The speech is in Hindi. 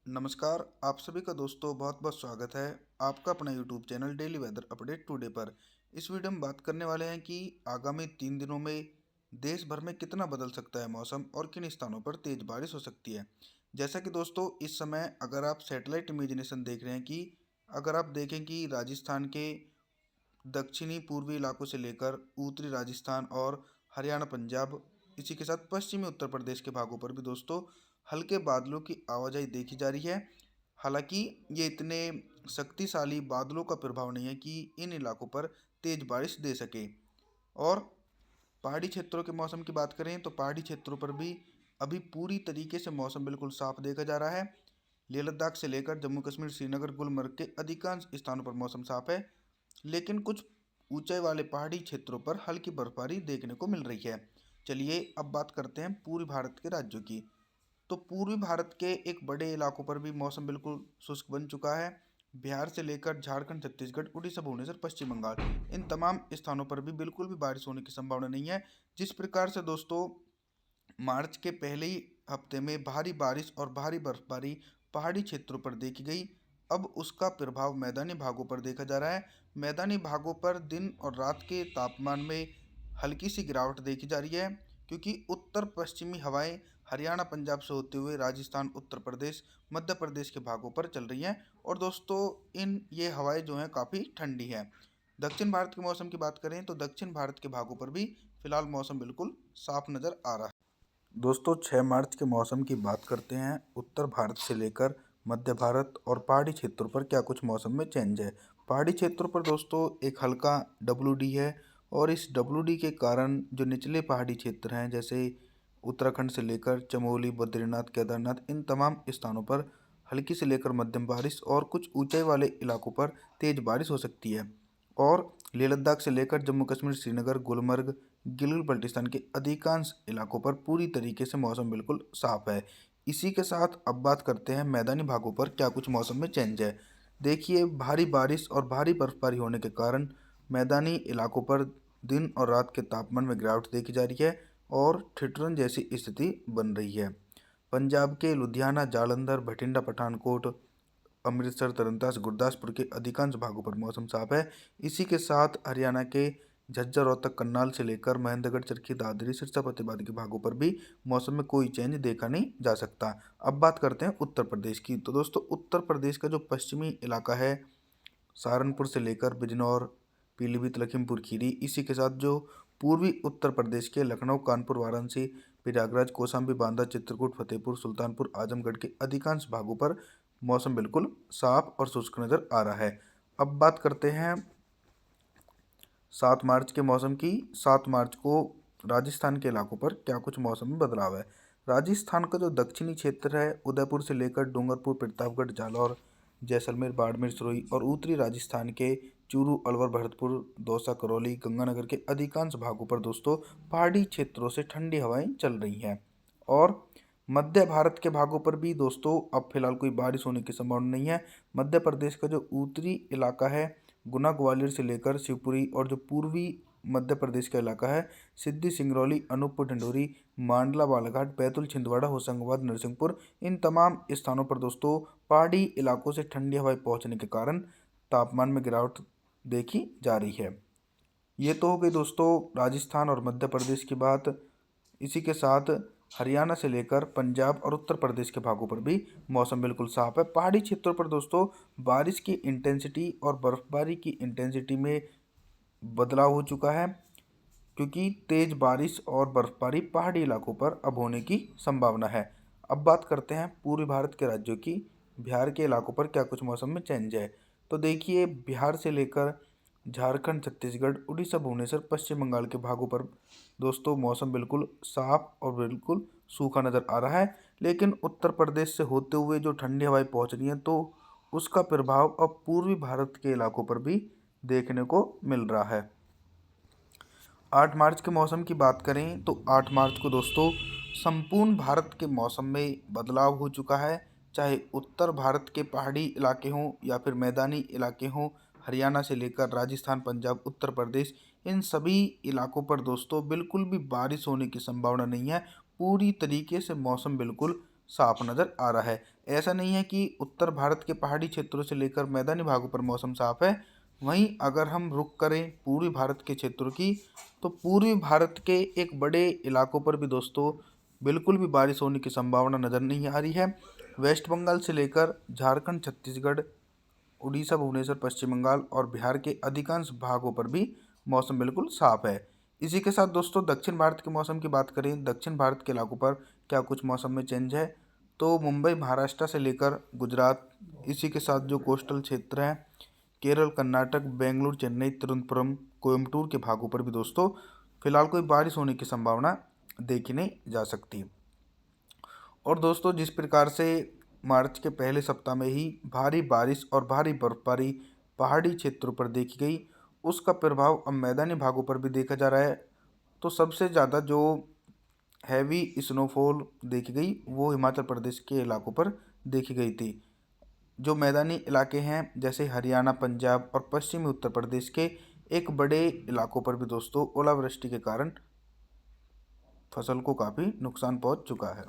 नमस्कार। आप सभी का दोस्तों बहुत बहुत स्वागत है आपका अपना YouTube channel daily weather update today पर। इस वीडियो में बात करने वाले हैं कि आगामी 3 दिनों में देश भर में कितना बदल सकता है मौसम और किन स्थानों पर तेज बारिश हो सकती है। जैसा कि दोस्तों इस समय अगर आप सैटेलाइट इमेजिनेशन देख रहे हैं कि अगर आप देखें कि राजस्थान के दक्षिणी पूर्वी इलाकों से लेकर उत्तरी राजस्थान और हरियाणा पंजाब, इसी के साथ पश्चिमी उत्तर प्रदेश के भागों पर भी दोस्तों हल्के बादलों की आवाजाही देखी जा रही है। हालांकि ये इतने शक्तिशाली बादलों का प्रभाव नहीं है कि इन इलाकों पर तेज बारिश दे सके। और पहाड़ी क्षेत्रों के मौसम की बात करें तो पहाड़ी क्षेत्रों पर भी अभी पूरी तरीके से मौसम बिल्कुल साफ देखा जा रहा है। लेह लद्दाख से लेकर जम्मू कश्मीर, श्रीनगर, गुलमर्ग के अधिकांश स्थानों पर मौसम साफ है, लेकिन कुछ ऊंचाई वाले पहाड़ी क्षेत्रों पर हल्की बर्फबारी देखने को मिल रही है। चलिए अब बात करते हैं पूर्वी भारत के राज्यों की। तो पूर्वी भारत के एक बड़े इलाकों पर भी मौसम बिल्कुल शुष्क बन चुका है। बिहार से लेकर झारखंड, छत्तीसगढ़, उड़ीसा, भुवनेश्वर, पश्चिम बंगाल, इन तमाम स्थानों पर भी बिल्कुल भी बारिश होने की संभावना नहीं है। जिस प्रकार से दोस्तों मार्च के पहले ही हफ्ते में भारी बारिश और भारी बर्फबारी पहाड़ी क्षेत्रों पर देखी गई, अब उसका प्रभाव मैदानी भागों पर देखा जा रहा है। मैदानी भागों पर दिन और रात के तापमान में हल्की सी गिरावट देखी जा रही है, क्योंकि उत्तर पश्चिमी हवाएं हरियाणा पंजाब से होते हुए राजस्थान, उत्तर प्रदेश, मध्य प्रदेश के भागों पर चल रही हैं। और दोस्तों इन ये हवाएं जो हैं काफ़ी ठंडी हैं। दक्षिण भारत के मौसम की बात करें तो दक्षिण भारत के भागों पर भी फिलहाल मौसम बिल्कुल साफ नज़र आ रहा है। दोस्तों 6 मार्च के मौसम की बात करते हैं। उत्तर भारत से लेकर मध्य भारत और पहाड़ी क्षेत्रों पर क्या कुछ मौसम में चेंज है। पहाड़ी क्षेत्रों पर दोस्तों एक हल्का WD है, और इस WD के कारण जो निचले पहाड़ी क्षेत्र हैं जैसे उत्तराखंड से लेकर चमोली, बद्रीनाथ, केदारनाथ, इन तमाम स्थानों पर हल्की से लेकर मध्यम बारिश और कुछ ऊंचाई वाले इलाकों पर तेज बारिश हो सकती है। और लेह लद्दाख से लेकर जम्मू कश्मीर, श्रीनगर, गुलमर्ग, गिलगित बल्टिस्तान के अधिकांश इलाकों पर पूरी तरीके से मौसम बिल्कुल साफ है। इसी के साथ अब बात करते हैं मैदानी भागों पर क्या कुछ मौसम में चेंज है। देखिए भारी बारिश और भारी बर्फबारी होने के कारण मैदानी इलाकों पर दिन और रात के तापमान में गिरावट देखी जा रही है और ठिठुरन जैसी स्थिति बन रही है। पंजाब के लुधियाना, जालंधर, बठिंडा, पठानकोट, अमृतसर, तरनतास, गुरदासपुर के अधिकांश भागों पर मौसम साफ है। इसी के साथ हरियाणा के झज्जर, रोहतक, करनाल से लेकर महेंद्रगढ़, चरखी, दादरी, सिरसा, फतेहाबाद के भागों पर भी मौसम में कोई चेंज देखा नहीं जा सकता। अब बात करते हैं उत्तर प्रदेश की। तो दोस्तों उत्तर प्रदेश का जो पश्चिमी इलाका है, सहारनपुर से लेकर बिजनौर, पीलीभीत, लखीमपुर खीरी, इसी के साथ जो पूर्वी उत्तर प्रदेश के लखनऊ, कानपुर, वाराणसी, प्रयागराज, कौशाम्बी, बांदा, चित्रकूट, फतेहपुर, सुल्तानपुर, आजमगढ़ के अधिकांश भागों पर मौसम बिल्कुल साफ और शुष्क नज़र आ रहा है। अब बात करते हैं 7 मार्च के मौसम की। 7 मार्च को राजस्थान के इलाकों पर क्या कुछ मौसम में बदलाव है। राजस्थान का जो दक्षिणी क्षेत्र है, उदयपुर से लेकर डूंगरपुर, प्रतापगढ़, जालौर, जैसलमेर, बाड़मेर, सिरोही और उत्तरी राजस्थान के चूरू, अलवर, भरतपुर, दौसा, करौली, गंगानगर के अधिकांश भागों पर दोस्तों पहाड़ी क्षेत्रों से ठंडी हवाएं चल रही हैं। और मध्य भारत के भागों पर भी दोस्तों अब फिलहाल कोई बारिश होने की संभावना नहीं है। मध्य प्रदेश का जो उत्तरी इलाका है, गुना, ग्वालियर से लेकर शिवपुरी, और जो पूर्वी मध्य प्रदेश का इलाका है, सिद्धि, सिंगरौली, अनूपपुर, ढिंडोरी, मांडला, बालाघाट, बैतूल, छिंदवाड़ा, होशंगाबाद, नरसिंहपुर, इन तमाम स्थानों पर दोस्तों पहाड़ी इलाकों से ठंडी हवाएं पहुंचने के कारण तापमान में गिरावट देखी जा रही है। ये तो हो गई दोस्तों राजस्थान और मध्य प्रदेश की बात। इसी के साथ हरियाणा से लेकर पंजाब और उत्तर प्रदेश के भागों पर भी मौसम बिल्कुल साफ है। पहाड़ी क्षेत्रों पर दोस्तों बारिश की इंटेंसिटी और बर्फबारी की इंटेंसिटी में बदलाव हो चुका है, क्योंकि तेज बारिश और बर्फबारी पहाड़ी इलाकों पर अब होने की संभावना है। अब बात करते हैं पूर्वी भारत के राज्यों की। बिहार के इलाकों पर क्या कुछ मौसम में चेंज है। तो देखिए बिहार से लेकर झारखंड, छत्तीसगढ़, उड़ीसा, भुवनेश्वर, पश्चिम बंगाल के भागों पर दोस्तों मौसम बिल्कुल साफ और बिल्कुल सूखा नज़र आ रहा है। लेकिन उत्तर प्रदेश से होते हुए जो ठंडी हवाएं पहुंच रही हैं, तो उसका प्रभाव अब पूर्वी भारत के इलाकों पर भी देखने को मिल रहा है। 8 मार्च के मौसम की बात करें तो 8 मार्च को दोस्तों संपूर्ण भारत के मौसम में बदलाव हो चुका है। चाहे उत्तर भारत के पहाड़ी इलाके हों या फिर मैदानी इलाके हों, हरियाणा से लेकर राजस्थान, पंजाब, उत्तर प्रदेश, इन सभी इलाकों पर दोस्तों बिल्कुल भी बारिश होने की संभावना नहीं है। पूरी तरीके से मौसम बिल्कुल साफ नज़र आ रहा है। ऐसा नहीं है कि उत्तर भारत के पहाड़ी क्षेत्रों से लेकर मैदानी भागों पर मौसम साफ है। वहीं अगर हम रुख करें पूर्वी भारत के क्षेत्रों की, तो पूर्वी भारत के एक बड़े इलाकों पर भी दोस्तों बिल्कुल भी बारिश होने की संभावना नज़र नहीं आ रही है। वेस्ट बंगाल से लेकर झारखंड, छत्तीसगढ़, उड़ीसा, भुवनेश्वर, पश्चिम बंगाल और बिहार के अधिकांश भागों पर भी मौसम बिल्कुल साफ है। इसी के साथ दोस्तों दक्षिण भारत के मौसम की बात करें, दक्षिण भारत के इलाकों पर क्या कुछ मौसम में चेंज है, तो मुंबई, महाराष्ट्र से लेकर गुजरात, इसी के साथ जो कोस्टल क्षेत्र हैं, केरल, कर्नाटक, बेंगलुरु, चेन्नई, तिरुवनंतपुरम, कोयम्बटूर के भागों पर भी दोस्तों फिलहाल कोई बारिश होने की संभावना देखी नहीं जा सकती। और दोस्तों जिस प्रकार से मार्च के पहले सप्ताह में ही भारी बारिश और भारी बर्फबारी पहाड़ी क्षेत्रों पर देखी गई, उसका प्रभाव अब मैदानी भागों पर भी देखा जा रहा है। तो सबसे ज़्यादा जो हैवी स्नोफॉल देखी गई वो हिमाचल प्रदेश के इलाकों पर देखी गई थी। जो मैदानी इलाके हैं जैसे हरियाणा, पंजाब और पश्चिमी उत्तर प्रदेश के एक बड़े इलाकों पर भी दोस्तों ओलावृष्टि के कारण फसल को काफ़ी नुकसान पहुंच चुका है।